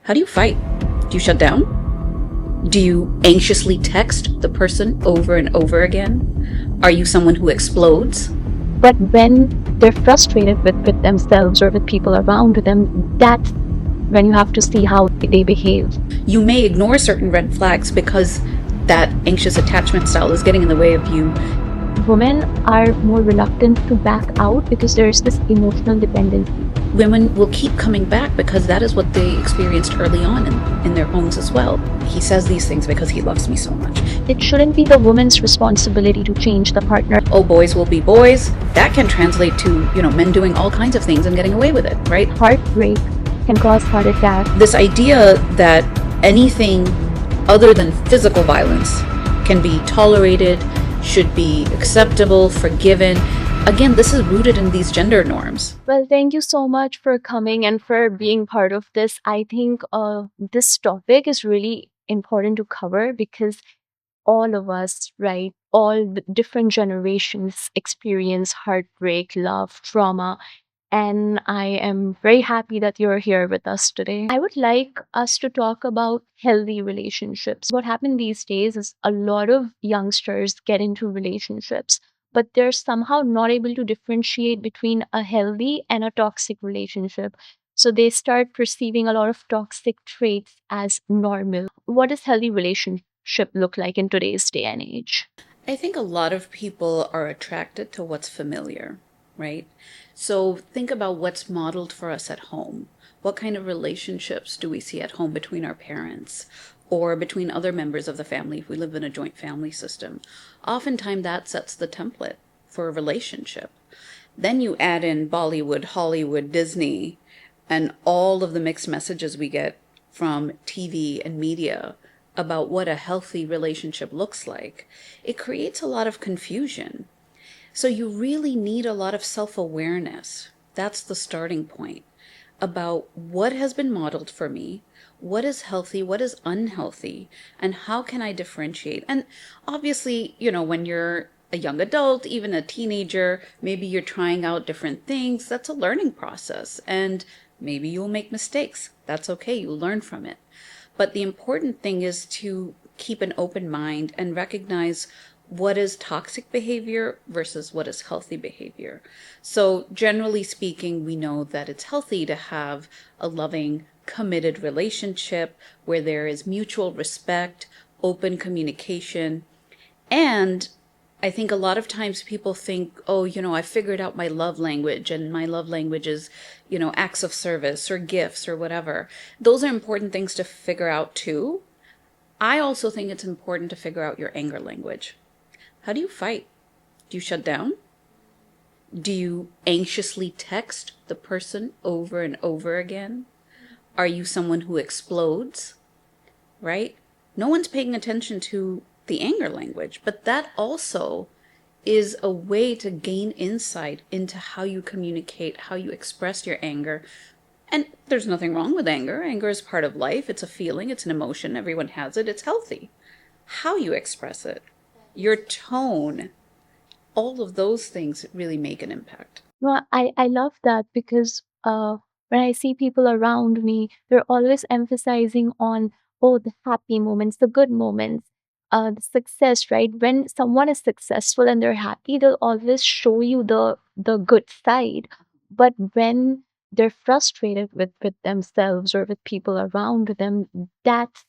How do you fight? Do you shut down? Do you anxiously text the person over and over again? Are you someone who explodes? But when they're frustrated with themselves or with people around them, that's when you have to see how they behave. You may ignore certain red flags because that anxious attachment style is getting in the way of you. Women are more reluctant to back out because there's this emotional dependency. Women will keep coming back because that is what they experienced early on in their homes as well. He says these things because he loves me so much. It shouldn't be the woman's responsibility to change the partner. Oh, boys will be boys. That can translate to, men doing all kinds of things and getting away with it, right? Heartbreak can cause heart attack. This idea that anything other than physical violence can be tolerated, should be acceptable, forgiven. Again, this is rooted in these gender norms. Well, thank you so much for coming and for being part of this. I think this topic is really important to cover because all of us, right, all the different generations experience heartbreak, love, trauma. And I am very happy that you're here with us today. I would like us to talk about healthy relationships. What happens these days is a lot of youngsters get into relationships, but they're somehow not able to differentiate between a healthy and a toxic relationship. So they start perceiving a lot of toxic traits as normal. What does healthy relationship look like in today's day and age? I think a lot of people are attracted to what's familiar, right? So think about what's modeled for us at home. What kind of relationships do we see at home between our parents or between other members of the family if we live in a joint family system? Oftentimes that sets the template for a relationship. Then you add in Bollywood, Hollywood, Disney, and all of the mixed messages we get from TV and media about what a healthy relationship looks like. It creates a lot of confusion. So you really need a lot of self-awareness. That's the starting point about what has been modeled for me, what is healthy, what is unhealthy, and how can I differentiate. And obviously, when you're a young adult, even a teenager, maybe you're trying out different things. That's a learning process. And maybe you'll make mistakes. That's okay. You'll learn from it. But the important thing is to keep an open mind and recognize what is toxic behavior versus what is healthy behavior. So generally speaking, we know that it's healthy to have a loving, committed relationship where there is mutual respect, open communication. And I think a lot of times people think, oh, I figured out my love language and my love language is, acts of service or gifts or whatever. Those are important things to figure out too. I also think it's important to figure out your anger language. How do you fight? Do you shut down? Do you anxiously text the person over and over again? Are you someone who explodes? Right? No one's paying attention to the anger language, but that also is a way to gain insight into how you communicate, how you express your anger. And there's nothing wrong with anger. Anger is part of life. It's a feeling, it's an emotion. Everyone has it. It's healthy. How you express it, your tone, all of those things really make an impact. No, I love that because when I see people around me, they're always emphasizing on, oh, the happy moments, the good moments, the success, right? When someone is successful and they're happy, they'll always show you the good side. But when they're frustrated with themselves or with people around them, that's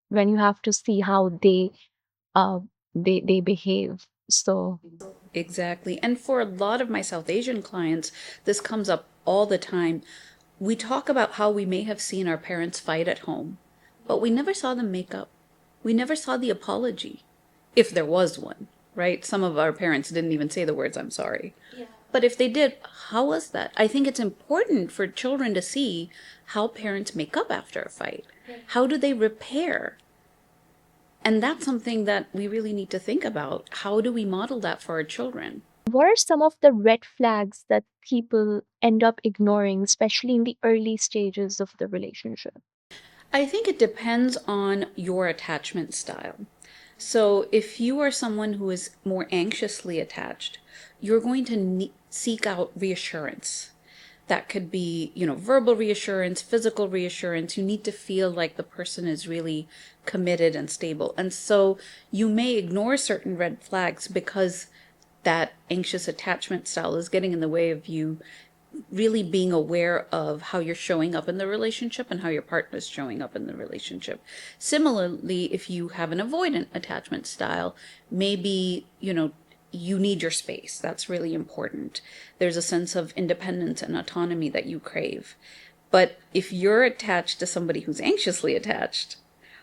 when you have to see how uh they behave. So Exactly. And for a lot of my South Asian clients, this comes up all the time. We talk about how we may have seen our parents fight at home, but we never saw them make up. We never saw the apology, if there was one, right? Some of our parents didn't even say the words, I'm sorry. But if they did, how was that? I think it's important for children to see how parents make up after a fight. How do they repair? And that's something that we really need to think about. How do we model that for our children? what are some of the red flags that people end up ignoring, especially in the early stages of the relationship? I think it depends on your attachment style. So if you are someone who is more anxiously attached, you're going to seek out reassurance. That could be, verbal reassurance, physical reassurance. You need to feel like the person is really committed and stable. And so you may ignore certain red flags because that anxious attachment style is getting in the way of you really being aware of how you're showing up in the relationship and how your partner's showing up in the relationship. Similarly, if you have an avoidant attachment style, maybe, you need your space. That's really important. There's a sense of independence and autonomy that you crave. But if you're attached to somebody who's anxiously attached,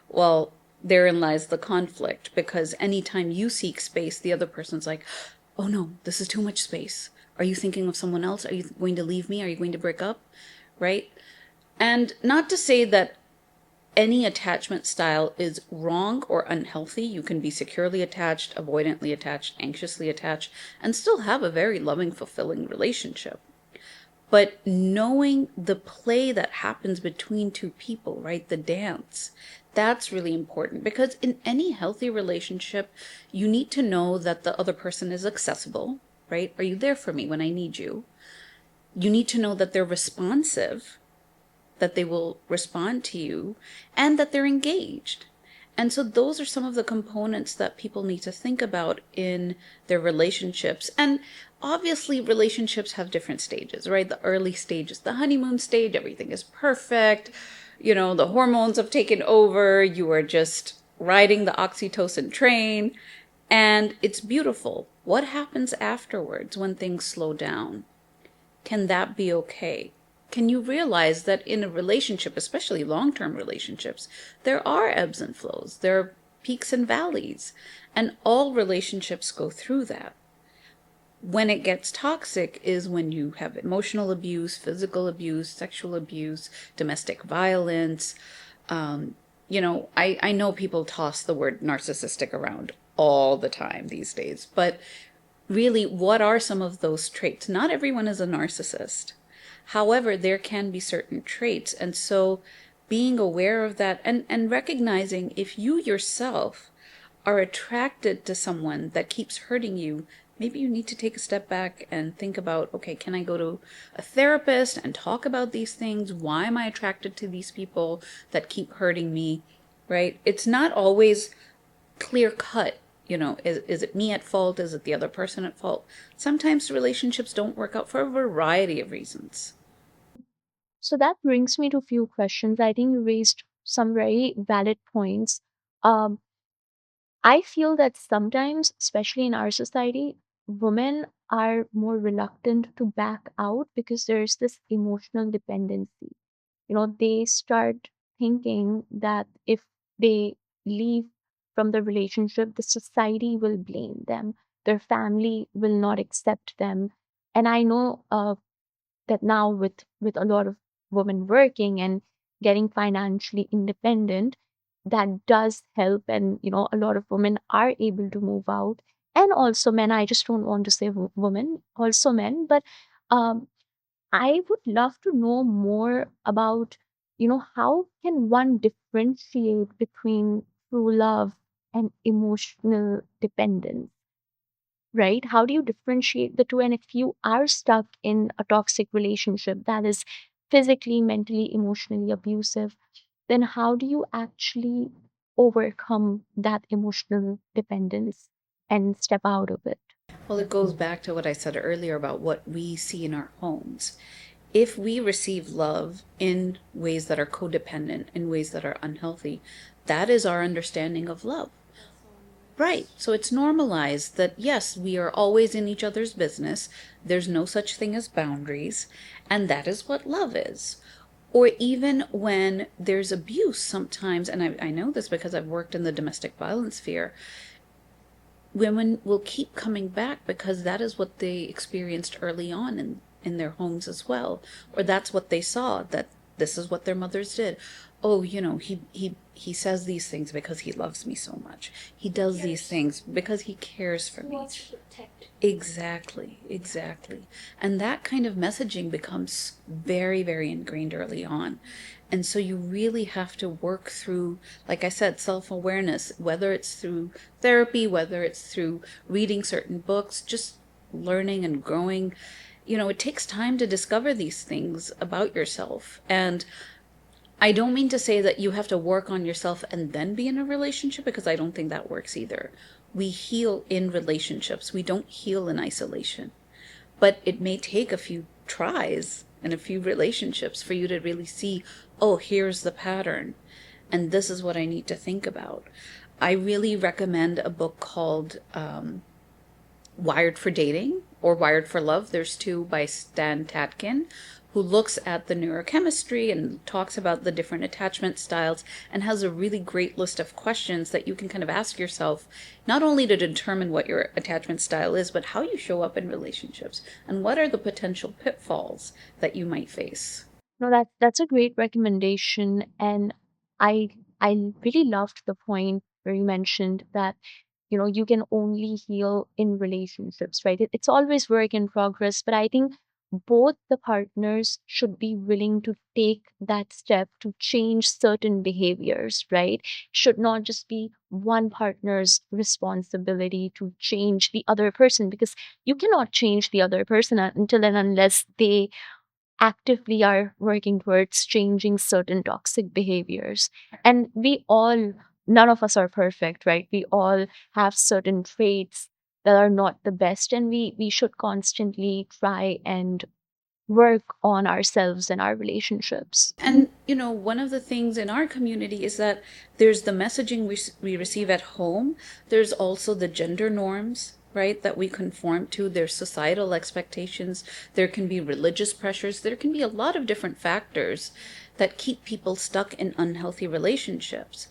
well, therein lies the conflict, because anytime you seek space, the other person's like, oh no, this is too much space. Are you thinking of someone else? Are you going to leave me? Are you going to break up? Right? And not to say that any attachment style is wrong or unhealthy. You can be securely attached, avoidantly attached, anxiously attached, and still have a very loving, fulfilling relationship. But knowing the play that happens between two people, right? The dance, that's really important, because in any healthy relationship, you need to know that the other person is accessible, right? Are you there for me when I need you? You need to know that they're responsive, that they will respond to you, and that they're engaged. And so those are some of the components that people need to think about in their relationships. And obviously relationships have different stages, right? The early stages, the honeymoon stage, everything is perfect. The hormones have taken over. You are just riding the oxytocin train, and it's beautiful. What happens afterwards when things slow down? Can that be okay? Can you realize that in a relationship, especially long-term relationships, there are ebbs and flows, there are peaks and valleys, and all relationships go through that. When it gets toxic is when you have emotional abuse, physical abuse, sexual abuse, domestic violence. I know people toss the word narcissistic around all the time these days, but really, what are some of those traits? Not everyone is a narcissist. However, there can be certain traits. And so being aware of that, and recognizing if you yourself are attracted to someone that keeps hurting you, maybe you need to take a step back and think about, okay, can I go to a therapist and talk about these things? Why am I attracted to these people that keep hurting me, right? It's not always clear cut. Is it me at fault? Is it the other person at fault? Sometimes relationships don't work out for a variety of reasons. So that brings me to a few questions. I think you raised some very valid points. Um, I feel that sometimes, especially in our society, women are more reluctant to back out because there's this emotional dependency. They start thinking that if they leave from the relationship, the society will blame them, their family will not accept them. And I know that now with a lot of women working and getting financially independent, that does help. And a lot of women are able to move out, and also men. I just don't want to say women, also men. But um I would love to know more about, how can one differentiate between true love and emotional dependence, right? How do you differentiate the two? And if you are stuck in a toxic relationship that is physically, mentally, emotionally abusive, then how do you actually overcome that emotional dependence and step out of it? Well, it goes back to what I said earlier about what we see in our homes. If we receive love in ways that are codependent, in ways that are unhealthy, that is our understanding of love. Right. So it's normalized that, yes, we are always in each other's business. There's no such thing as boundaries. And that is what love is. Or even when there's abuse sometimes, and I know this because I've worked in the domestic violence sphere, women will keep coming back because that is what they experienced early on in their homes as well. Or that's what they saw, that this is what their mothers did. Oh, he says these things because he loves me so much. He does these things because he cares for me. Exactly, exactly. And that kind of messaging becomes very, very ingrained early on. And so you really have to work through, like I said, self-awareness, whether it's through therapy, whether it's through reading certain books, just learning and growing it takes time to discover these things about yourself. And I don't mean to say that you have to work on yourself and then be in a relationship, because I don't think that works either. We heal in relationships, we don't heal in isolation. But it may take a few tries and a few relationships for you to really see, oh, here's the pattern, and this is what I need to think about. I really recommend a book called Wired for Dating or Wired for Love. There's two by Stan Tatkin, who looks at the neurochemistry and talks about the different attachment styles and has a really great list of questions that you can kind of ask yourself, not only to determine what your attachment style is, but how you show up in relationships and what are the potential pitfalls that you might face. No, that's a great recommendation, and I I really loved the point where you mentioned that you can only heal in relationships, right? It's always work in progress, but I think both the partners should be willing to take that step to change certain behaviors, right? Should not just be one partner's responsibility to change the other person, because you cannot change the other person until and unless they actively are working towards changing certain toxic behaviors. And none of us are perfect, right? We all have certain traits that are not the best, and we should constantly try and work on ourselves and our relationships. And, one of the things in our community is that there's the messaging we receive at home. There's also the gender norms, right, that we conform to. There's societal expectations. There can be religious pressures. There can be a lot of different factors that keep people stuck in unhealthy relationships.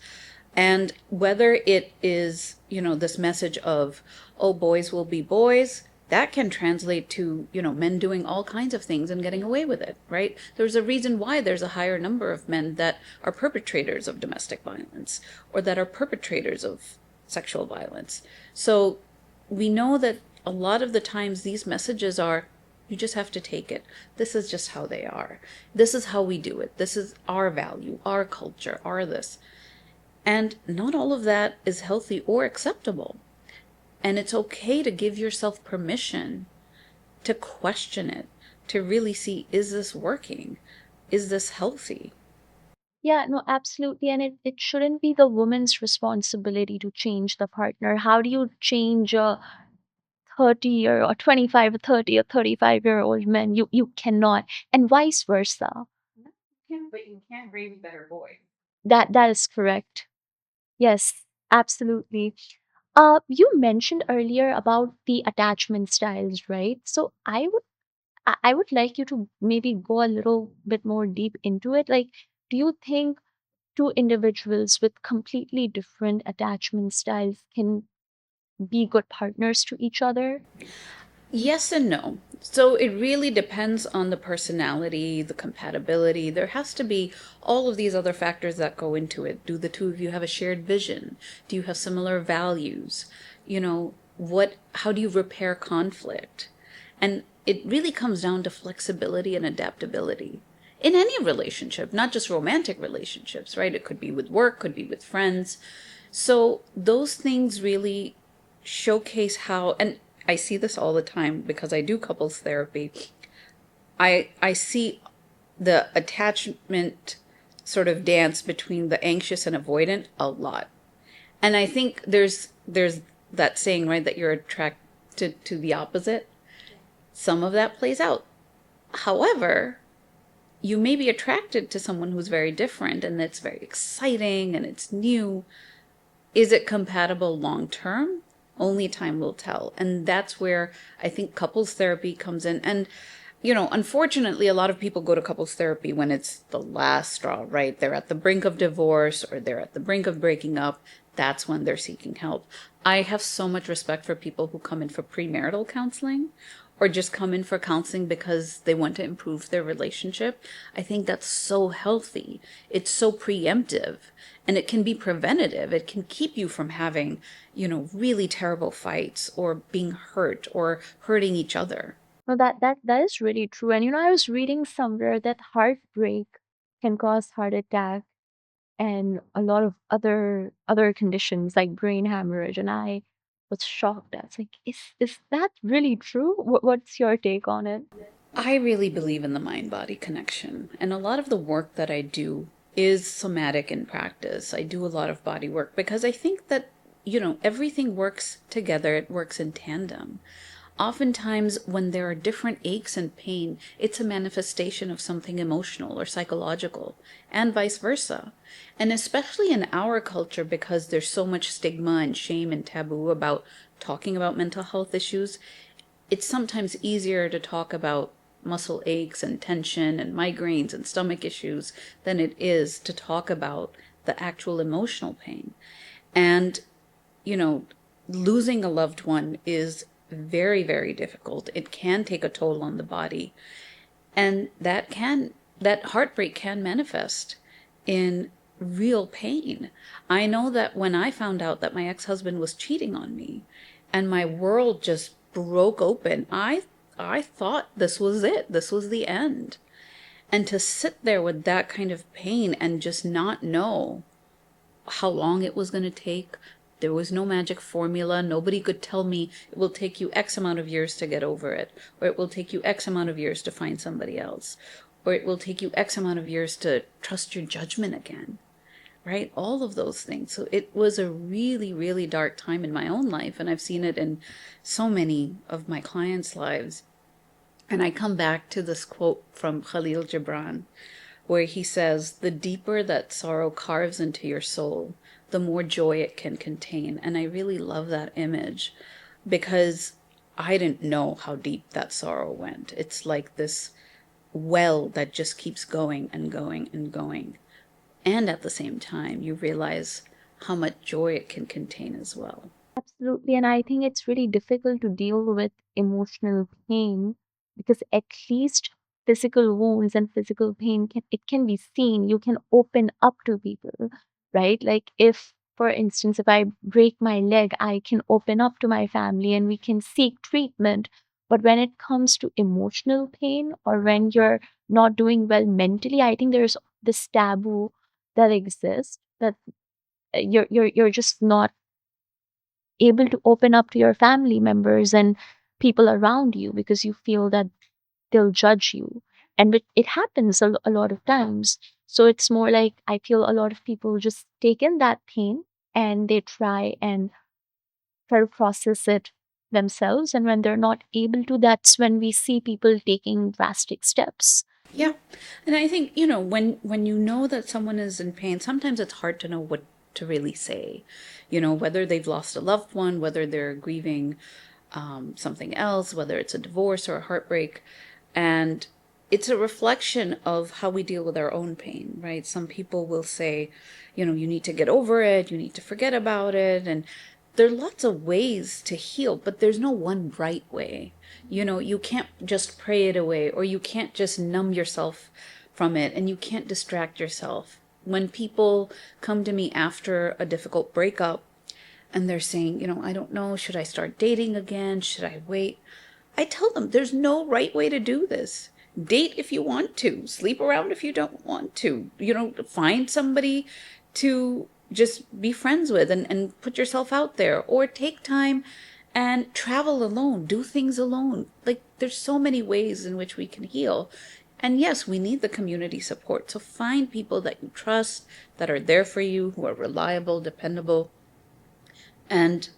And whether it is, this message of, oh, boys will be boys, that can translate to, men doing all kinds of things and getting away with it, right? There's a reason why there's a higher number of men that are perpetrators of domestic violence or that are perpetrators of sexual violence. So we know that a lot of the times these messages are, you just have to take it. This is just how they are. This is how we do it. This is our value, our culture, our this. And not all of that is healthy or acceptable. And it's okay to give yourself permission to question it, to really see, is this working? Is this healthy? Yeah, no, absolutely. And it shouldn't be the woman's responsibility to change the partner. How do you change a 30 or 25 or 30 or 35-year-old man? You cannot. And vice versa. But you can raise a better boy. That is correct. Yes, absolutely. You mentioned earlier about the attachment styles, right? So I would like you to maybe go a little bit more deep into it. Like, do you think two individuals with completely different attachment styles can be good partners to each other? Yes and no. So it really depends on the personality, the compatibility. There has to be all of these other factors that go into it. Do the two of you have a shared vision? Do you have similar values? How do you repair conflict? And it really comes down to flexibility and adaptability in any relationship, not just romantic relationships, right? It could be with work, could be with friends. So those things really showcase how, and I see this all the time because I do couples therapy. I see the attachment sort of dance between the anxious and avoidant a lot. And I think there's that saying, right, that you're attracted to the opposite. Some of that plays out. However, you may be attracted to someone who's very different and it's very exciting and it's new. Is it compatible long term? Only time will tell. And that's where I think couples therapy comes in. And, unfortunately, a lot of people go to couples therapy when it's the last straw, right? They're at the brink of divorce or they're at the brink of breaking up. That's when they're seeking help. I have so much respect for people who come in for premarital counseling or just come in for counseling because they want to improve their relationship. I think that's so healthy. It's so preemptive and it can be preventative. It can keep you from having, really terrible fights or being hurt or hurting each other. No, that is really true. And I was reading somewhere that heartbreak can cause heart attack and a lot of other conditions like brain hemorrhage. And was shocked. I was like, is that really true? What's your take on it? I really believe in the mind body connection. And a lot of the work that I do is somatic in practice. I do a lot of body work because I think that, everything works together, it works in tandem. Oftentimes, when there are different aches and pain, it's a manifestation of something emotional or psychological, and vice versa. And especially in our culture, because there's so much stigma and shame and taboo about talking about mental health issues, it's sometimes easier to talk about muscle aches and tension and migraines and stomach issues than it is to talk about the actual emotional pain. And, you know, losing a loved one is very, very difficult. It can take a toll on the body. And that heartbreak can manifest in real pain. I know that when I found out that my ex-husband was cheating on me and my world just broke open, I thought this was it. This was the end. And to sit there with that kind of pain and just not know how long it was going to take. There was no magic formula. Nobody could tell me it will take you X amount of years to get over it, or it will take you X amount of years to find somebody else, or it will take you X amount of years to trust your judgment again, right? All of those things. So it was a really, really dark time in my own life, and I've seen it in so many of my clients' lives. And I come back to this quote from Khalil Gibran, where he says, "The deeper that sorrow carves into your soul, the more joy it can contain." And I really love that image because I didn't know how deep that sorrow went. It's like this well that just keeps going and going and going. And at the same time, you realize how much joy it can contain as well. Absolutely. And I think it's really difficult to deal with emotional pain because at least physical wounds and physical pain can be seen. You can open up to people, right? Like if, for instance, if I break my leg, I can open up to my family and we can seek treatment. But when it comes to emotional pain or when you're not doing well mentally, I think there's this taboo that exists that you're just not able to open up to your family members and people around you because you feel that they'll judge you. And it happens a lot of times. So it's more like I feel a lot of people just take in that pain and they try to process it themselves. And when they're not able to, that's when we see people taking drastic steps. Yeah. And I think, when you know that someone is in pain, sometimes it's hard to know what to really say. Whether they've lost a loved one, whether they're grieving something else, whether it's a divorce or a heartbreak. And it's a reflection of how we deal with our own pain, right? Some people will say, you need to get over it, you need to forget about it. And there are lots of ways to heal, but there's no one right way. You can't just pray it away, or you can't just numb yourself from it, and you can't distract yourself. When people come to me after a difficult breakup and they're saying, I don't know, should I start dating again? Should I wait? I tell them there's no right way to do this. Date if you want to, sleep around if you don't want to, find somebody to just be friends with and put yourself out there, or take time and travel alone, do things alone. Like there's so many ways in which we can heal. And yes, we need the community support. So find people that you trust, that are there for you, who are reliable, dependable. And,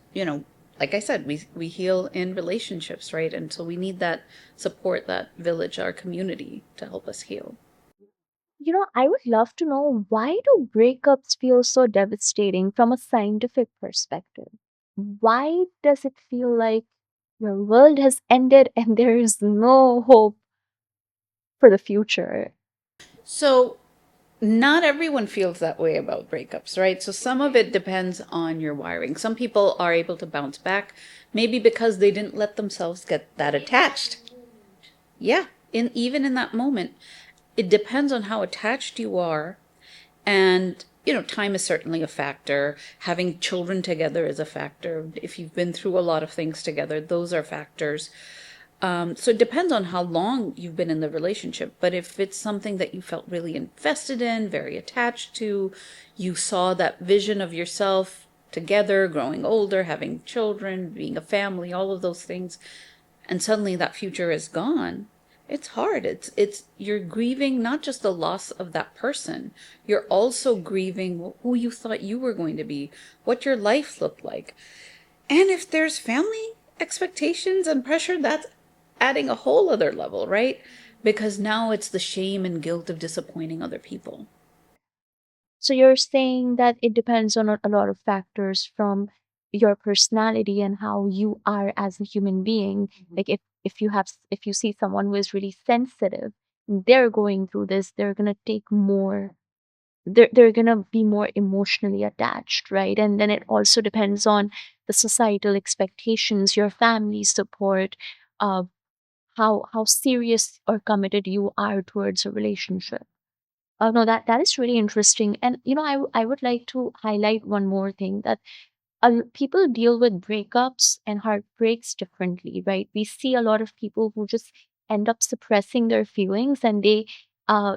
like I said, we heal in relationships, right? And so we need that support, that village, our community to help us heal. I would love to know, why do breakups feel so devastating from a scientific perspective? Why does it feel like your world has ended and there is no hope for the future? So not everyone feels that way about breakups, right? So some of it depends on your wiring. Some people are able to bounce back, maybe because they didn't let themselves get that attached. Yeah, even in that moment, it depends on how attached you are. And, time is certainly a factor. Having children together is a factor. If you've been through a lot of things together, those are factors. So it depends on how long you've been in the relationship. But if it's something that you felt really invested in, very attached to, you saw that vision of yourself together, growing older, having children, being a family, all of those things, and suddenly that future is gone. It's hard. It's you're grieving not just the loss of that person, you're also grieving who you thought you were going to be, what your life looked like. And if there's family expectations and pressure, that's adding a whole other level, right? Because now it's the shame and guilt of disappointing other people. So you're saying that it depends on a lot of factors from your personality and how you are as a human being. Like if you see someone who is really sensitive, they're going through this, they're gonna take more they're gonna be more emotionally attached, right? And then it also depends on the societal expectations, your family support, uh, how serious or committed you are towards a relationship. No, that is really interesting. And I would like to highlight one more thing that people deal with breakups and heartbreaks differently, right? We see a lot of people who just end up suppressing their feelings and they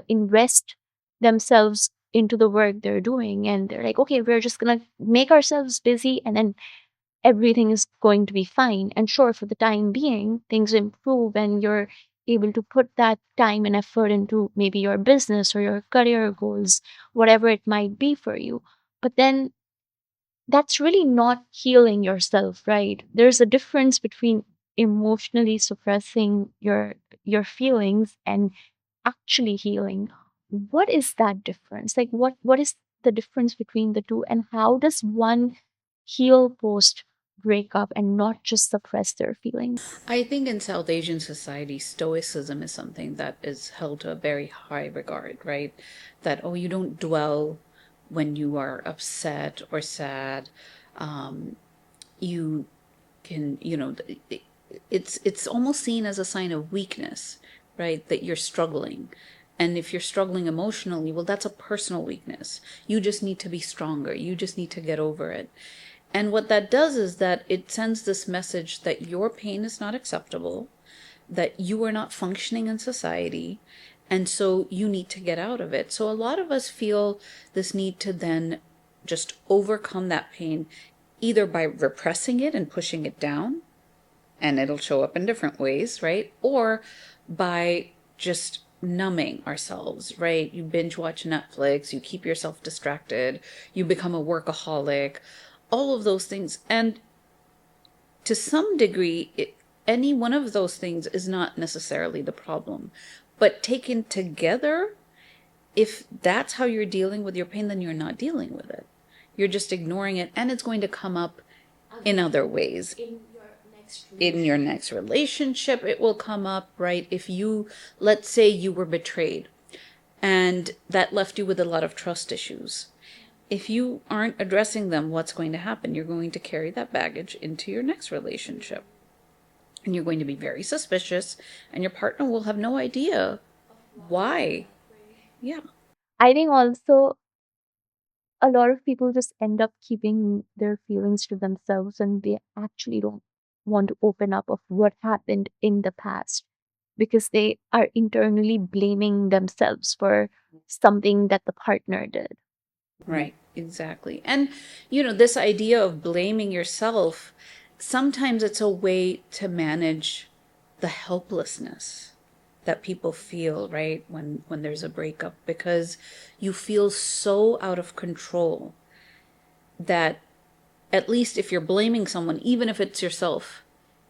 invest themselves into the work they're doing. And they're like, okay, we're just going to make ourselves busy and then everything is going to be fine. And sure, for the time being, things improve and you're able to put that time and effort into maybe your business or your career goals, whatever it might be for you. But then that's really not healing yourself, right? There's a difference between emotionally suppressing your feelings and actually healing. What is that difference? Like what is the difference between the two, and how does one heal post breakup and not just suppress their feelings? I think in South Asian society, stoicism is something that is held to a very high regard, right? That, oh, you don't dwell when you are upset or sad. You can, it's almost seen as a sign of weakness, right? That you're struggling. And if you're struggling emotionally, well, that's a personal weakness. You just need to be stronger. You just need to get over it. And what that does is that it sends this message that your pain is not acceptable, that you are not functioning in society, and so you need to get out of it. So a lot of us feel this need to then just overcome that pain, either by repressing it and pushing it down, and it'll show up in different ways, right? Or by just numbing ourselves, right? You binge watch Netflix, you keep yourself distracted, you become a workaholic, all of those things. And to some degree, any one of those things is not necessarily the problem. But taken together, if that's how you're dealing with your pain, then you're not dealing with it. You're just ignoring it, and it's going to come up in other ways. In your next relationship, it will come up, right? If you, let's say you were betrayed and that left you with a lot of trust issues. If you aren't addressing them, what's going to happen? You're going to carry that baggage into your next relationship. And you're going to be very suspicious, and your partner will have no idea why. Yeah. I think also a lot of people just end up keeping their feelings to themselves and they actually don't want to open up of what happened in the past because they are internally blaming themselves for something that the partner did. Right, exactly. And, this idea of blaming yourself, sometimes it's a way to manage the helplessness that people feel, right, when there's a breakup, because you feel so out of control that at least if you're blaming someone, even if it's yourself,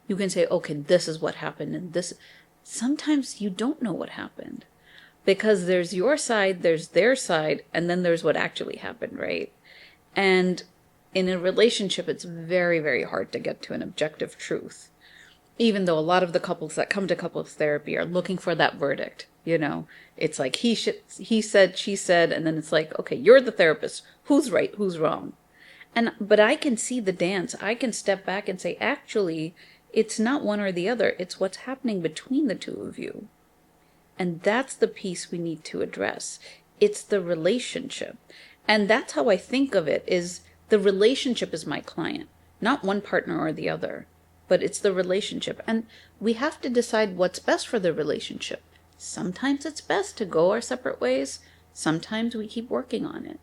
you can say, okay, this is what happened. And this, sometimes you don't know what happened because there's your side, there's their side, and then there's what actually happened, right? And in a relationship, it's very, very hard to get to an objective truth, even though a lot of the couples that come to couples therapy are looking for that verdict. It's like he said, she said, and then it's like, okay, you're the therapist. Who's right? Who's wrong? But I can see the dance. I can step back and say, actually, it's not one or the other. It's what's happening between the two of you. And that's the piece we need to address. It's the relationship. And that's how I think of it, is the relationship is my client, not one partner or the other, but it's the relationship. And we have to decide what's best for the relationship. Sometimes it's best to go our separate ways. Sometimes we keep working on it.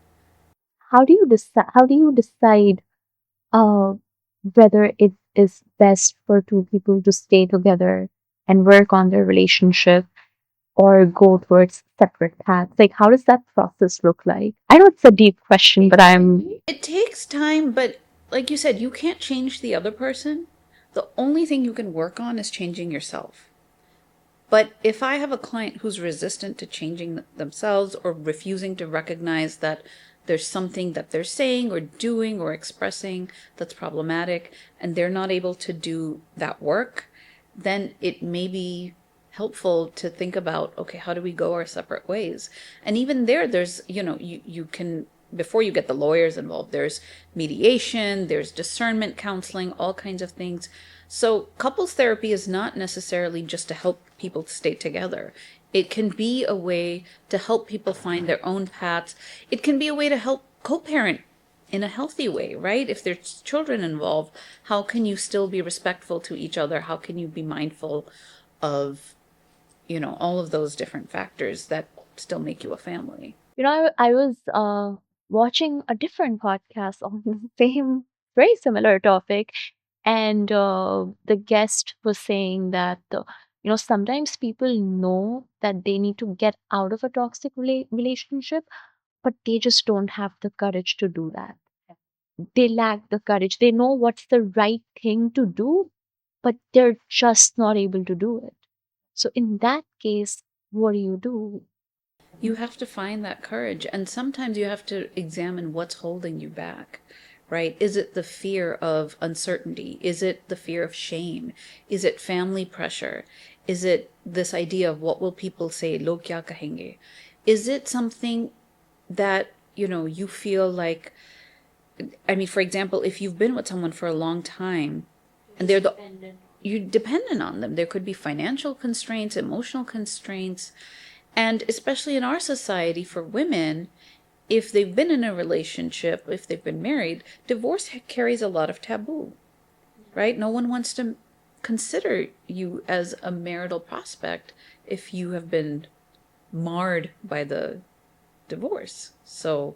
How do you decide uh, whether it is best for two people to stay together and work on their relationship or go towards separate paths? Like, how does that process look like? I know it's a deep question, but I'm. It takes time, but like you said, you can't change the other person. The only thing you can work on is changing yourself. But if I have a client who's resistant to changing themselves or refusing to recognize that there's something that they're saying or doing or expressing that's problematic and they're not able to do that work, then it may be helpful to think about, okay, how do we go our separate ways? And even there's, you can, before you get the lawyers involved, there's mediation, there's discernment counseling, all kinds of things. So couples therapy is not necessarily just to help people to stay together. It can be a way to help people find their own paths. It can be a way to help co-parent in a healthy way, right? If there's children involved, how can you still be respectful to each other? How can you be mindful of, all of those different factors that still make you a family? I was watching a different podcast on the same, very similar topic, and the guest was saying that sometimes people know that they need to get out of a toxic relationship, but they just don't have the courage to do that. They lack the courage. They know what's the right thing to do, but they're just not able to do it. So in that case, what do you do? You have to find that courage. And sometimes you have to examine what's holding you back, right? Is it the fear of uncertainty? Is it the fear of shame? Is it family pressure? Is it this idea of what will people say? Log kya kahenge? Is it something that, you feel like, I mean, for example, if you've been with someone for a long time and you're dependent on them, there could be financial constraints, emotional constraints, and especially in our society for women, if they've been in a relationship, if they've been married, divorce carries a lot of taboo, right? No one wants to consider you as a marital prospect if you have been marred by the divorce. So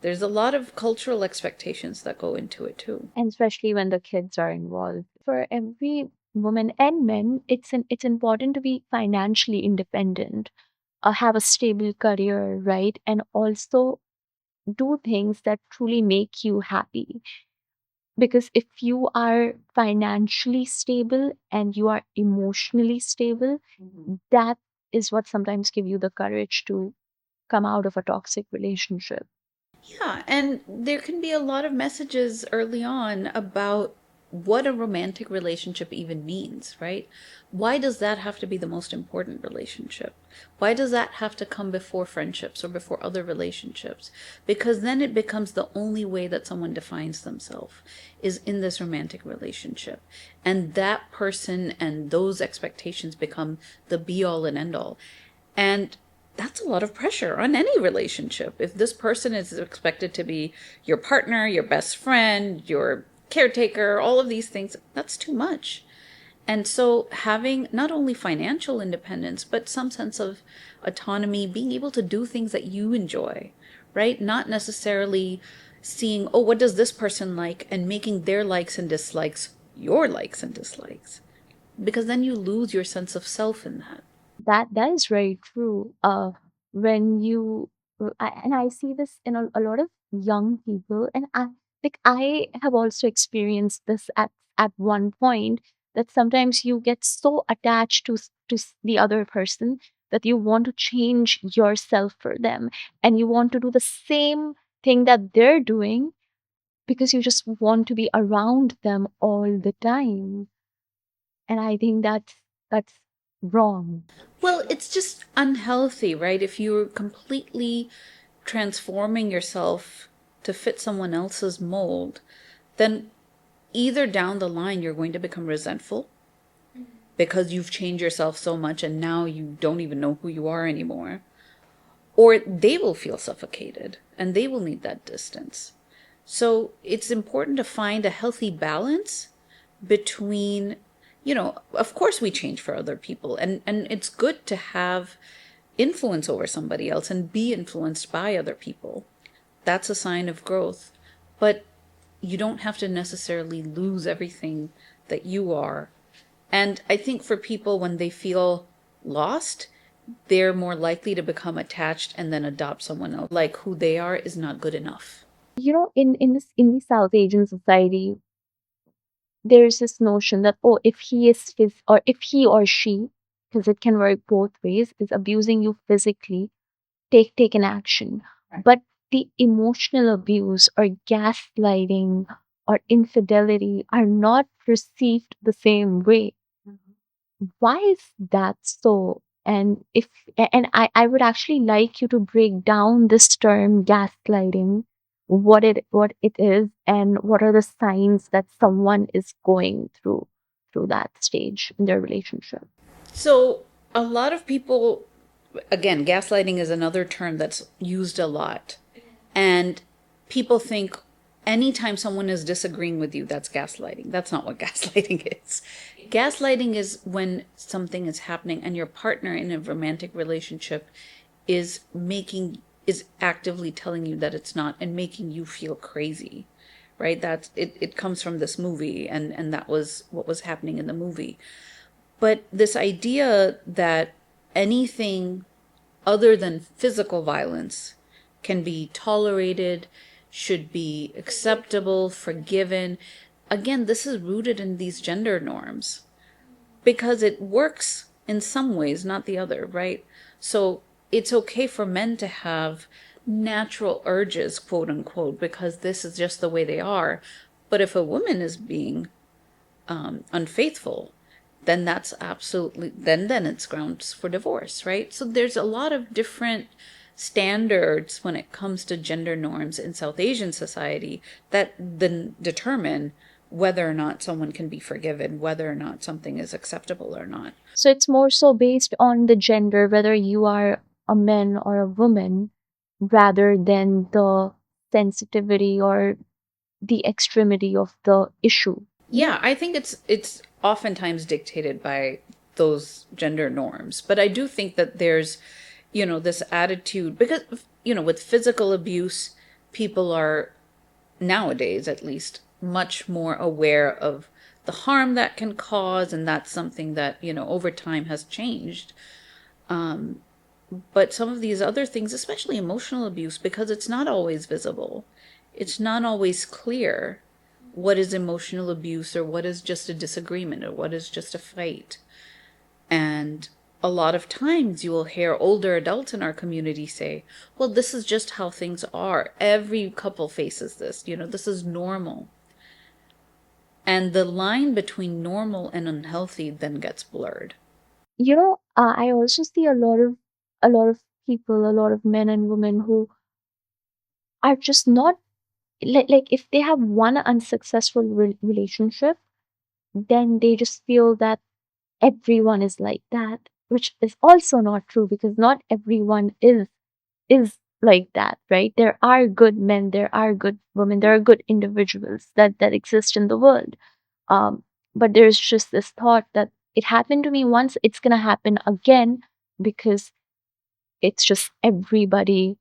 there's a lot of cultural expectations that go into it too. And especially when the kids are involved. For every woman and men, it's important to be financially independent, have a stable career, right? And also do things that truly make you happy. Because if you are financially stable and you are emotionally stable, that is what sometimes give you the courage to come out of a toxic relationship. Yeah, and there can be a lot of messages early on about what a romantic relationship even means, right? Why does that have to be the most important relationship? Why does that have to come before friendships or before other relationships? Because then it becomes the only way that someone defines themselves is in this romantic relationship. And that person and those expectations become the be all and end all. And that's a lot of pressure on any relationship. If this person is expected to be your partner, your best friend, your caretaker, all of these things, that's too much. And so having not only financial independence, but some sense of autonomy, being able to do things that you enjoy, right? Not necessarily seeing, oh, what does this person like, and making their likes and dislikes your likes and dislikes. Because then you lose your sense of self in that. That is very true. When you and I see this in a lot of young people, and I have also experienced this at one point, that sometimes you get so attached to the other person that you want to change yourself for them, and you want to do the same thing that they're doing because you just want to be around them all the time. And I think that's wrong. Well, it's just unhealthy, right? If you're completely transforming yourself to fit someone else's mold, then either down the line you're going to become resentful because you've changed yourself so much and now you don't even know who you are anymore, or they will feel suffocated and they will need that distance. So it's important to find a healthy balance between, of course we change for other people, and it's good to have influence over somebody else and be influenced by other people. That's a sign of growth. But you don't have to necessarily lose everything that you are. And I think for people, when they feel lost, they're more likely to become attached and then adopt someone else. Like who they are is not good enough. In the South Asian society, there's this notion that, oh, if he is or if he or she, because it can work both ways, is abusing you physically, take an action. Right. But the emotional abuse or gaslighting or infidelity are not perceived the same way. Why is that so? And I would actually like you to break down this term gaslighting, what it is, and what are the signs that someone is going through that stage in their relationship. So a lot of people, again, gaslighting is another term that's used a lot. And people think anytime someone is disagreeing with you, that's gaslighting. That's not what gaslighting is. Gaslighting is when something is happening and your partner in a romantic relationship is actively telling you that it's not and making you feel crazy. Right? That's it comes from this movie, and that was what was happening in the movie. But this idea that anything other than physical violence can be tolerated, should be acceptable, forgiven. Again, this is rooted in these gender norms because it works in some ways, not the other, right? So it's okay for men to have natural urges, quote unquote, because this is just the way they are. But if a woman is being unfaithful, then that's absolutely then it's grounds for divorce, right? So there's a lot of different standards when it comes to gender norms in South Asian society that then determine whether or not someone can be forgiven, whether or not something is acceptable or not. So it's more so based on the gender, whether you are a man or a woman, rather than the sensitivity or the extremity of the issue. Yeah, I think it's oftentimes dictated by those gender norms. But I do think that there's, this attitude because, with physical abuse, people are nowadays at least much more aware of the harm that can cause, and that's something that, over time has changed. But some of these other things, especially emotional abuse, because it's not always visible, it's not always clear what is emotional abuse or what is just a disagreement or what is just a fight. And a lot of times you will hear older adults in our community say, well, this is just how things are. Every couple faces this, this is normal. And the line between normal and unhealthy then gets blurred. I also see a lot of people, a lot of men and women who are just not like if they have one unsuccessful relationship, then they just feel that everyone is like that, which is also not true because not everyone is like that, right? There are good men, there are good women, there are good individuals that exist in the world. um but there's just this thought that it happened to me once, it's going to happen again, because it's just everybody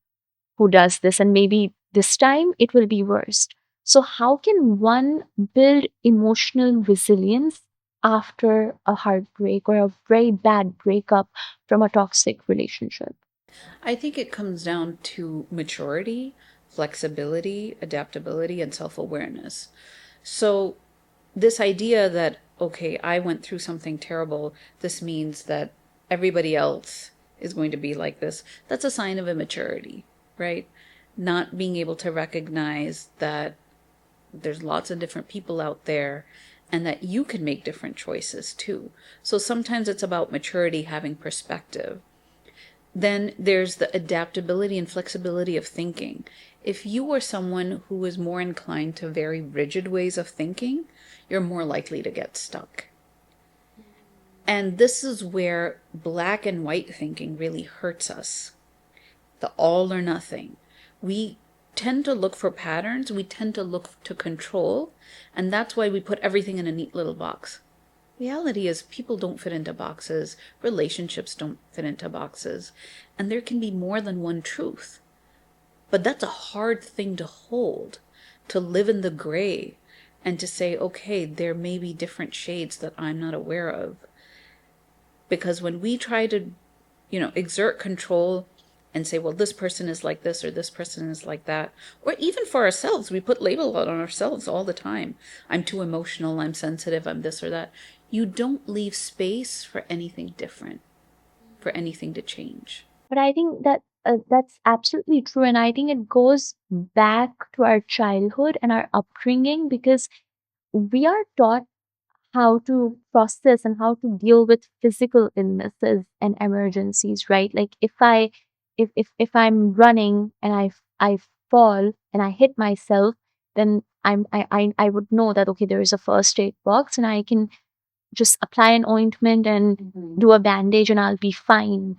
who does this, and maybe this time it will be worse. So how can one build emotional resilience after a heartbreak or a very bad breakup from a toxic relationship? I think it comes down to maturity, flexibility, adaptability, and self awareness. So, this idea that, okay, I went through something terrible, this means that everybody else is going to be like this, that's a sign of immaturity, right? Not being able to recognize that there's lots of different people out there and that you can make different choices too. So sometimes it's about maturity, having perspective. Then there's the adaptability and flexibility of thinking. If you are someone who is more inclined to very rigid ways of thinking, you're more likely to get stuck. And this is where black and white thinking really hurts us. The all or nothing. We tend to look for patterns, we tend to look to control, and that's why we put everything in a neat little box. Reality is people don't fit into boxes, relationships don't fit into boxes, and there can be more than one truth. But that's a hard thing to hold. to live in the gray and to say, okay, there may be different shades that I'm not aware of. Because when we try to, exert control and say, well, this person is like this or this person is like that, or even for ourselves, we put labels on ourselves all the time. I'm too emotional, I'm sensitive, I'm this or that. You don't leave space for anything different, for anything to change. But I think that that's absolutely true. And I think it goes back to our childhood and our upbringing because we are taught how to process and how to deal with physical illnesses and emergencies, right? Like if I'm running and I fall and I hit myself, then I would know that okay, there is a first aid box and I can just apply an ointment and do a bandage and I'll be fine.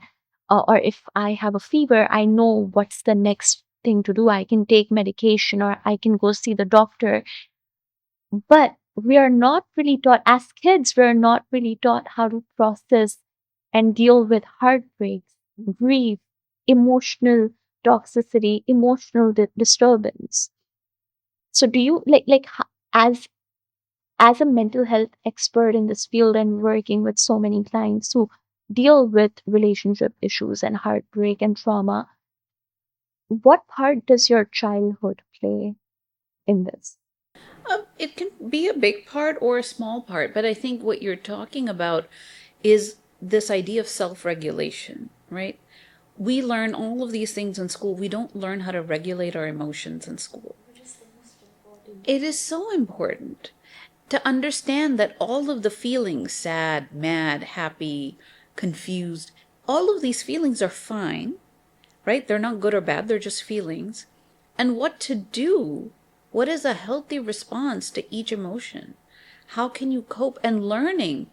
Or if I have a fever, I know what's the next thing to do. I can take medication or I can go see the doctor. But we are not really taught, as kids, we're not really taught how to process and deal with heartbreaks, grief, emotional toxicity, emotional disturbance. So, do you as as a mental health expert in this field and working with so many clients who deal with relationship issues and heartbreak and trauma, what part does your childhood play in this? It can be a big part or a small part, but I think what you're talking about is this idea of self regulation, right? We learn all of these things in school. We don't learn how to regulate our emotions in school. It is so important to understand that all of the feelings, sad, mad, happy, confused, all of these feelings are fine, right? They're not good or bad, they're just feelings. And what to do, what is a healthy response to each emotion? How can you cope? And learning,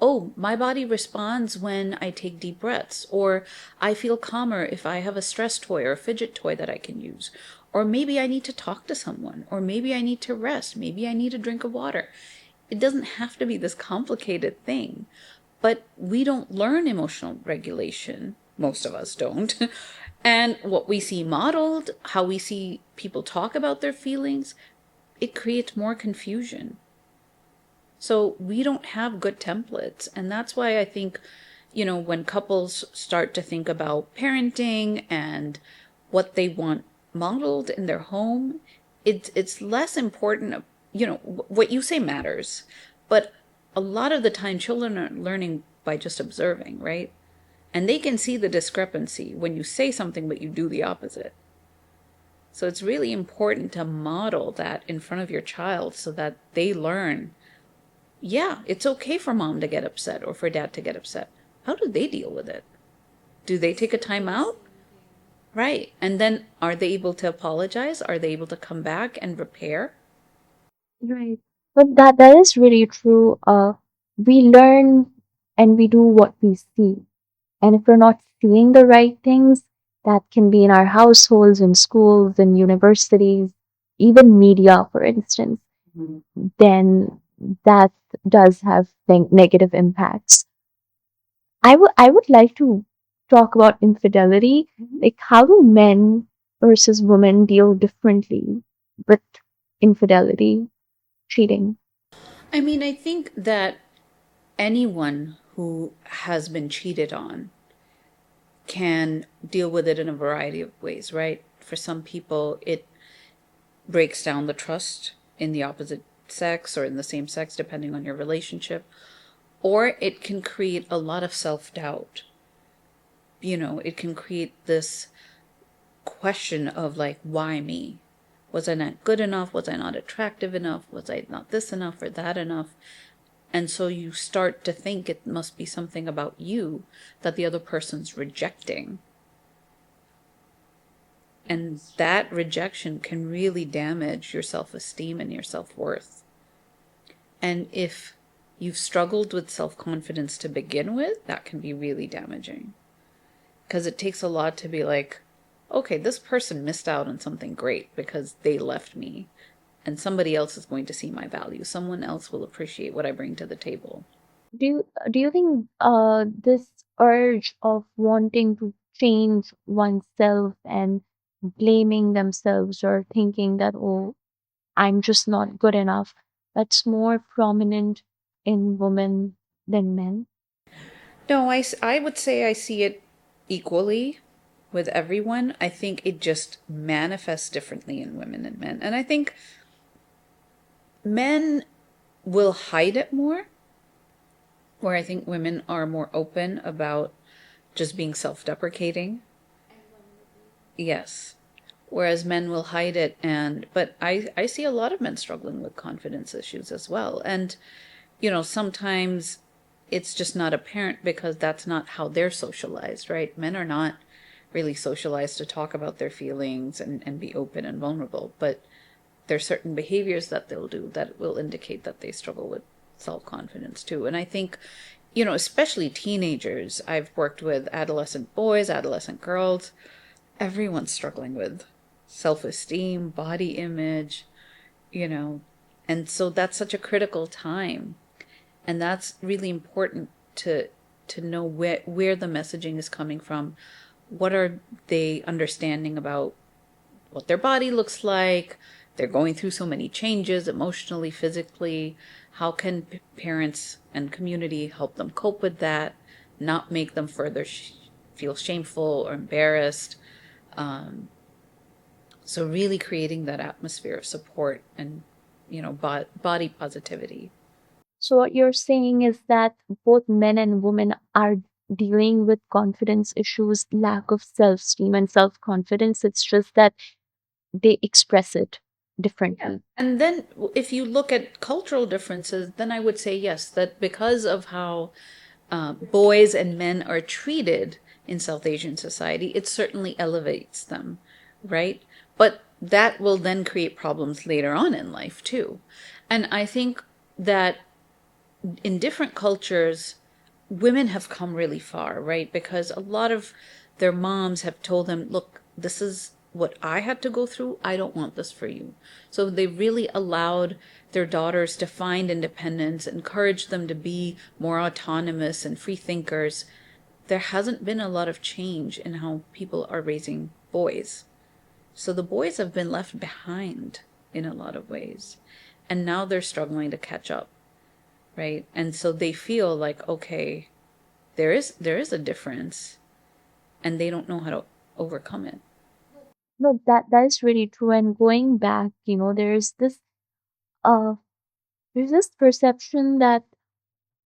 oh, my body responds when I take deep breaths, or I feel calmer if I have a stress toy or a fidget toy that I can use. Or maybe I need to talk to someone, or maybe I need to rest, maybe I need a drink of water. It doesn't have to be this complicated thing, but we don't learn emotional regulation. Most of us don't. And what we see modeled, how we see people talk about their feelings, it creates more confusion. So we don't have good templates. And that's why I think, when couples start to think about parenting and what they want modeled in their home, it's less important, what you say matters. But a lot of the time children are learning by just observing, right? And they can see the discrepancy when you say something but you do the opposite. So it's really important to model that in front of your child so that they learn, yeah, it's okay for mom to get upset or for dad to get upset. How do they deal with it? Do they take a time out? Right. And then are they able to apologize? Are they able to come back and repair? Right. But that is really true. We learn and we do what we see. And if we're not seeing the right things, that can be in our households, in schools, in universities, even media, for instance, then that does have negative impacts. I would like to talk about infidelity. Like how do men versus women deal differently with infidelity, cheating? I mean, I think that anyone who has been cheated on can deal with it in a variety of ways, right? For some people, it breaks down the trust in the opposite sex or in the same sex, depending on your relationship, or it can create a lot of self doubt. It can create this question of like, why me? Was I not good enough? Was I not attractive enough? Was I not this enough or that enough? And so you start to think it must be something about you that the other person's rejecting. And that rejection can really damage your self esteem and your self worth. And if you've struggled with self confidence to begin with, that can be really damaging. Because it takes a lot to be like, okay, this person missed out on something great because they left me. And somebody else is going to see my value. Someone else will appreciate what I bring to the table. Do you think this urge of wanting to change oneself and blaming themselves or thinking that oh I'm just not good enough, that's more prominent in women than men. No, I would say I see it equally with everyone. I think it just manifests differently in women and men. And I think men will hide it more, where I think women are more open about just being self-deprecating. Yes. Whereas men will hide it, but I see a lot of men struggling with confidence issues as well. And sometimes it's just not apparent because that's not how they're socialized, right? Men are not really socialized to talk about their feelings and be open and vulnerable, but there's certain behaviors that they'll do that will indicate that they struggle with self-confidence too. And I think, especially teenagers, I've worked with adolescent boys, adolescent girls, everyone's struggling with self-esteem, body image, you know, and so that's such a critical time. And that's really important to know where the messaging is coming from. What are they understanding about what their body looks like? They're going through so many changes emotionally, physically. How can parents and community help them cope with that, not make them further feel shameful or embarrassed? So really creating that atmosphere of support and, body positivity. So what you're saying is that both men and women are dealing with confidence issues, lack of self-esteem and self-confidence. It's just that they express it differently. And then if you look at cultural differences, then I would say yes, that because of how boys and men are treated in South Asian society, it certainly elevates them, right? But that will then create problems later on in life too. And I think that in different cultures, women have come really far, right? Because a lot of their moms have told them, look, this is what I had to go through. I don't want this for you. So they really allowed their daughters to find independence, encouraged them to be more autonomous and free thinkers. There hasn't been a lot of change in how people are raising boys. So the boys have been left behind in a lot of ways. And now they're struggling to catch up, right? And so they feel like, okay, there is a difference, and they don't know how to overcome it. No, that is really true. And going back, uh there's this perception that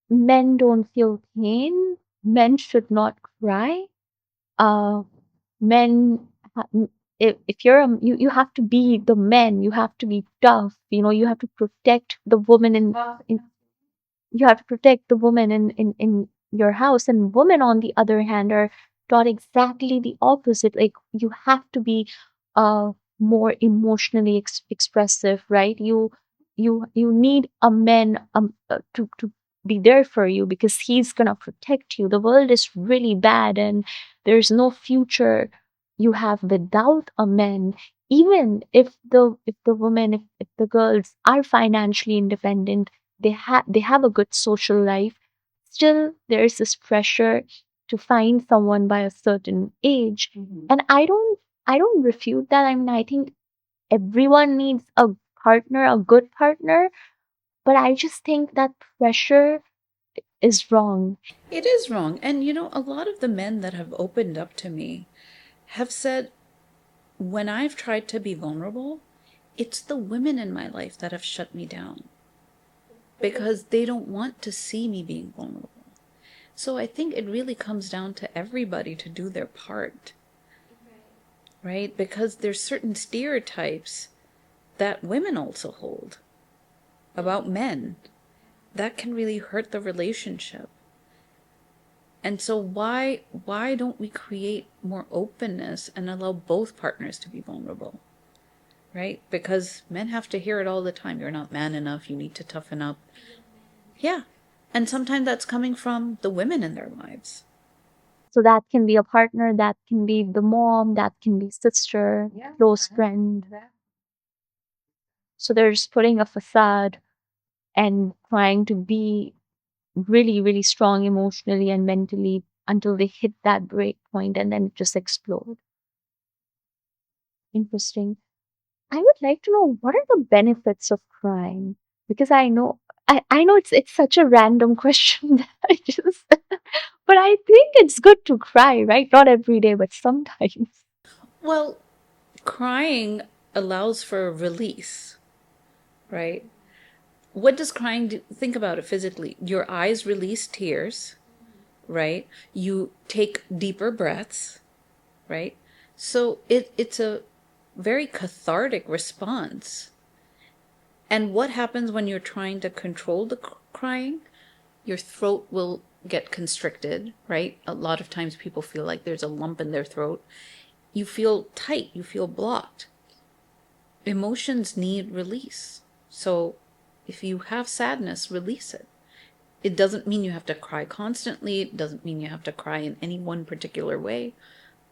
men don't feel pain, men should not cry. Uh men ha- m- if you're you have to be the men, you have to be tough, you have to protect the woman in you have to protect the woman in your house, and women on the other hand are taught exactly the opposite, like you have to be uh more emotionally expressive, right? You need a man to be there for you because he's gonna protect you. The world is really bad and there's no future you have without a man. Even if the woman, if the girls are financially independent, they have a good social life, still there's this pressure to find someone by a certain age. And I don't refute that. I mean, I think everyone needs a partner, a good partner, but I just think that pressure is wrong. It is wrong. And a lot of the men that have opened up to me have said, when I've tried to be vulnerable, it's the women in my life that have shut me down because they don't want to see me being vulnerable. So I think it really comes down to everybody to do their part, right? Because there's certain stereotypes that women also hold about men that can really hurt the relationship. And so why don't we create more openness and allow both partners to be vulnerable? Right? Because men have to hear it all the time. You're not man enough, you need to toughen up. Yeah. And sometimes that's coming from the women in their lives. So that can be a partner, that can be the mom, that can be sister, close friend. So they're just putting a facade and trying to be really, really strong emotionally and mentally until they hit that break point and then just explode. Interesting. I would like to know what are the benefits of crying? Because I know it's such a random question that I just but I think it's good to cry, right? Not every day, but sometimes. Well, crying allows for release, right? What does crying do? Think about it physically. Your eyes release tears, right? You take deeper breaths, right? So it's a very cathartic response. And what happens when you're trying to control the crying? Your throat will get constricted, right? A lot of times people feel like there's a lump in their throat. You feel tight, you feel blocked. Emotions need release. So if you have sadness, release it. It doesn't mean you have to cry constantly. It doesn't mean you have to cry in any one particular way.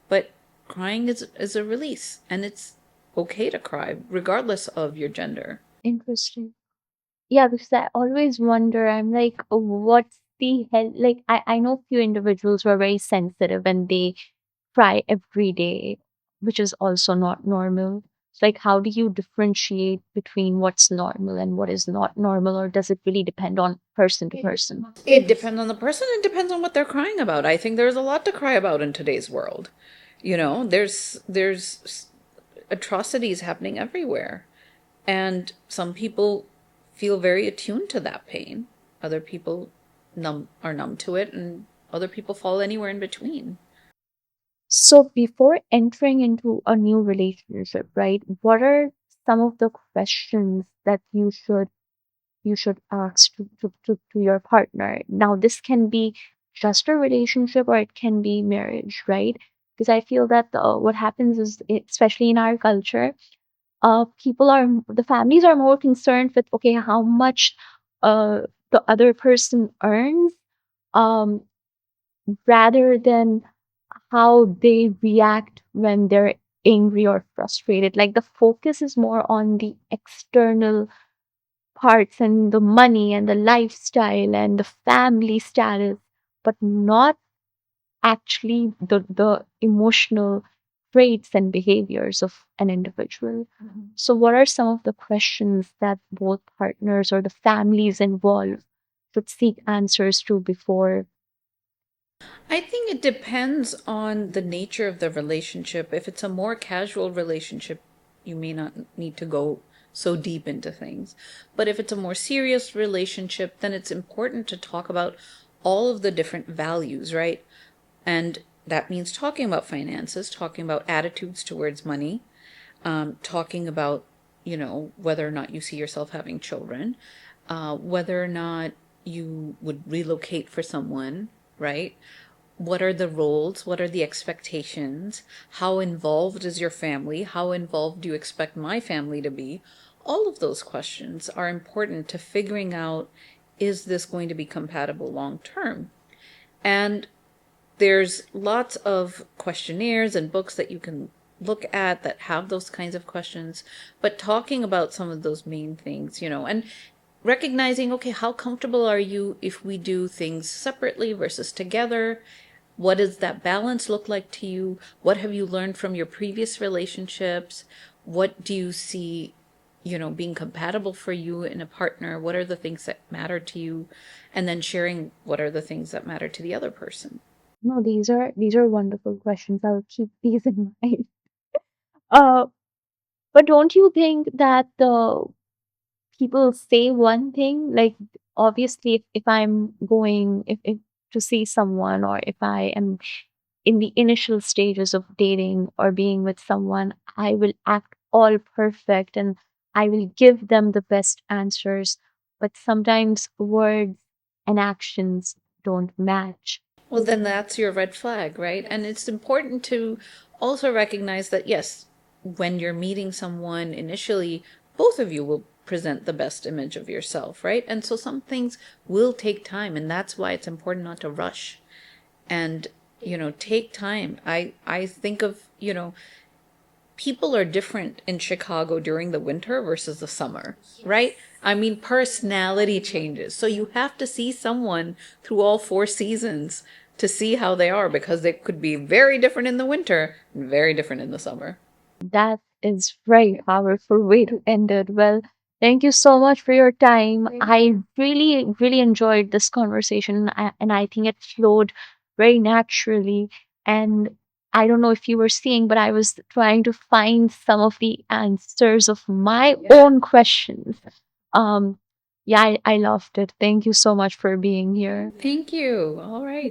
But crying is a release, and it's okay to cry, regardless of your gender. Interesting. Yeah, because I always wonder, I'm like, oh, what's the hell? Like, I know few individuals who are very sensitive and they cry every day, which is also not normal. So, like, how do you differentiate between what's normal and what is not normal, or does it really depend on person to person? It depends on the person. It depends on what they're crying about. I think there's a lot to cry about in today's world. There's atrocities happening everywhere. And some people feel very attuned to that pain. Other people are numb to it, and other people fall anywhere in between. So, before entering into a new relationship, right, what are some of the questions that you should ask to your partner? Now, this can be just a relationship or it can be marriage, right? Because I feel that what happens is, especially in our culture, the families are more concerned with, okay, how much the other person earns, um, rather than how they react when they're angry or frustrated. Like the focus is more on the external parts and the money and the lifestyle and the family status, but not actually the emotional traits and behaviors of an individual. So, what are some of the questions that both partners or the families involved should seek answers to before? I think it depends on the nature of the relationship. If it's a more casual relationship, you may not need to go so deep into things. But if it's a more serious relationship, then it's important to talk about all of the different values, right? And that means talking about finances, talking about attitudes towards money, talking about, whether or not you see yourself having children, whether or not you would relocate for someone, right? What are the roles? What are the expectations? How involved is your family? How involved do you expect my family to be? All of those questions are important to figuring out, is this going to be compatible long term? And there's lots of questionnaires and books that you can look at that have those kinds of questions, but talking about some of those main things, and recognizing, okay, how comfortable are you if we do things separately versus together? What does that balance look like to you? What have you learned from your previous relationships? What do you see, being compatible for you in a partner? What are the things that matter to you? And then sharing what are the things that matter to the other person. No, these are wonderful questions. I'll keep these in mind. Uh, but don't you think that the people say one thing, like obviously if I'm going if to see someone, or if I am in the initial stages of dating or being with someone, I will act all perfect and I will give them the best answers, but sometimes words and actions don't match. Well, then that's your red flag, right? And it's important to also recognize that, yes, when you're meeting someone initially, both of you will present the best image of yourself, right? And so some things will take time, and that's why it's important not to rush and, take time. I think of, people are different in Chicago during the winter versus the summer, right? I mean, personality changes. So you have to see someone through all four seasons to see how they are, because they could be very different in the winter and very different in the summer. is very powerful way to end it. Well, thank you so much for your time. I really, really enjoyed this conversation, and I think it flowed very naturally. And I don't know if you were seeing, but I was trying to find some of the answers of my own questions. Um, yeah, I loved it. Thank you so much for being here. Thank you. All right.